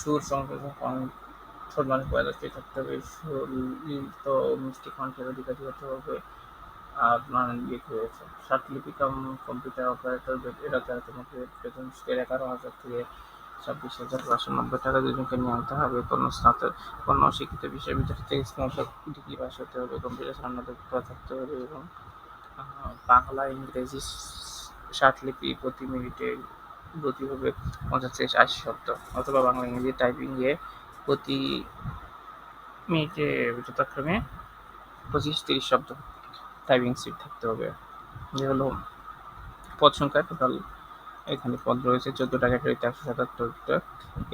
সুর সংযোজন ছোট মানুষ বয়সী থাকতে হবে, তো মিষ্টি কণ্ঠের অধিকারী হতে হবে। আর নানান দিক রয়েছে। স্বাতলিপি কাম কম্পিউটার অপারেটর এরা তারা তোমাকে বেতন স্কেল 11,000 থেকে 26,590 টাকা দুজনকে নিয়ে আনতে হবে। কোনো শিক্ষিত বিশ্ববিদ্যালয় থেকে স্নাতক ডিগ্রি পাস হতে হবে, কম্পিউটার সামনে দক্ষতা থাকতে হবে এবং বাংলা ইংরেজি স্বাতলিপি প্রতি মিনিটে গতি হবে 50 থেকে 80 শব্দ, অথবা বাংলা ইংরেজি টাইপিংয়ে প্রতি মিনিটে যথাক্রমে 25-30 শব্দ টাইপিং স্পিড থাকতে হবে। যে হলো পদ সংখ্যা টোটাল এখানে পদ রয়েছে 14টা ক্যাটাগরিতে 177টা।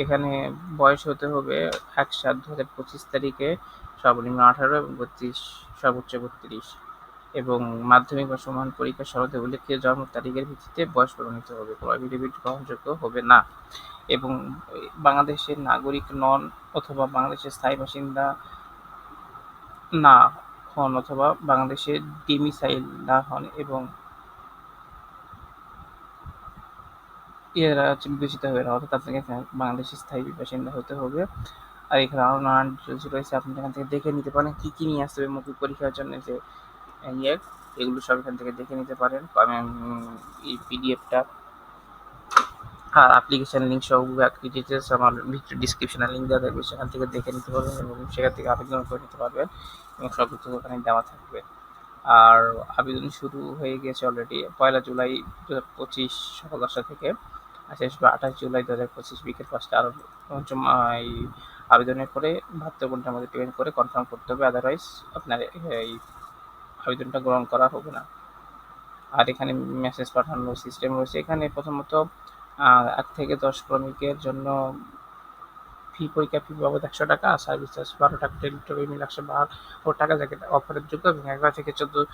এখানে বয়স হতে হবে 1/7/2025 তারিখে সর্বনিম্ন 18 এবং 32 সর্বোচ্চ 32 এবং মাধ্যমিক বা সমান পরীক্ষার শরতে উল্লেখিত জন্ম তারিখের ভিত্তিতে বয়স প্রমাণিত হবে। কোনো এফিডেভিট গ্রহণযোগ্য হবে না এবং বাংলাদেশের নাগরিক নন অথবা বাংলাদেশের স্থায়ী বাসিন্দা না হন অথবা বাংলাদেশে ডোমিসাইল না হন এবং এরা বিবেচিত হবে না, অর্থাৎ আপনাকে বাংলাদেশের স্থায়ী বাসিন্দা হতে হবে। আর এখানে আরও নানান ডিটেলস রয়েছে, আপনি এখান থেকে দেখে নিতে পারেন কী কী নিয়ে আসতে হবে মৌখিক পরীক্ষার জন্য, যে এগুলো সব এখান থেকে দেখে নিতে পারেন। আমি এই পিডিএফটা আর অ্যাপ্লিকেশন লিঙ্ক সহ বাকি ডিটেলস আমার ডিসক্রিপশনে লিঙ্ক দেওয়া থাকবে, সেখান থেকে দেখে নিতে পারবেন এবং সেখান থেকে আবেদন করে নিতে পারবেন এবং সব কিছু ওখানে দেওয়া থাকবে। আর আবেদন শুরু হয়ে গেছে অলরেডি 1 জুলাই 2025 সকাল 10টা থেকে, আর শেষ হবে 28 জুলাই 2025 বিকেল 5টা। আর এই আবেদনের পরে 72 ঘন্টার মধ্যে পেমেন্ট করে কনফার্ম করতে হবে, আদারওয়াইজ আপনার এই আবেদনটা গ্রহণ করা হবে না। আর এখানে মেসেজ পাঠানোর সিস্টেম রয়েছে। এখানে প্রথমত 1 থেকে 10 ক্রমিকের জন্য পরীক্ষা ফি বাবদ 100 টাকা, সার্ভিস চার্জ 12 টাকা, টেলিটক মিলে 112 টাকা যাকে অফারের যোগ্য, এবং 11 থেকে 14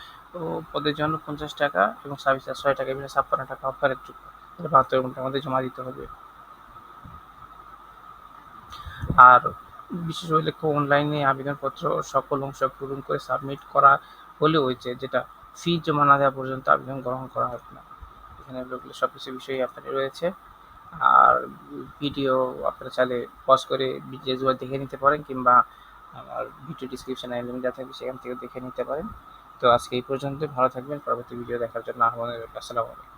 পদের জন্য 50 টাকা এবং সার্ভিস চার্জ 6 টাকা মিলে 56 টাকা অফারের যোগ্য। 72 ঘন্টার মধ্যে জমা দিতে হবে। আর বিশেষ উল্লেখ্য, অনলাইনে আবেদনপত্র সকল অংশ পূরণ করে সাবমিট করা হলেও যেটা ফি জমা না দেওয়া পর্যন্ত আবেদন গ্রহণ করা হবে না। এখানে সব কিছু বিষয়ই আপনার রয়েছে। আর ভিডিও আপনারা চাইলে পজ করে ভিডিওগুলো দেখে নিতে পারেন, কিংবা আমার ভিডিও ডিসক্রিপশনে লিঙ্ক দেওয়া থাকবে, সেখান থেকে দেখে নিতে পারেন। তো আজকে এই পর্যন্ত, ভালো থাকবেন। পরবর্তী ভিডিও দেখার জন্য আসসালামু আলাইকুম।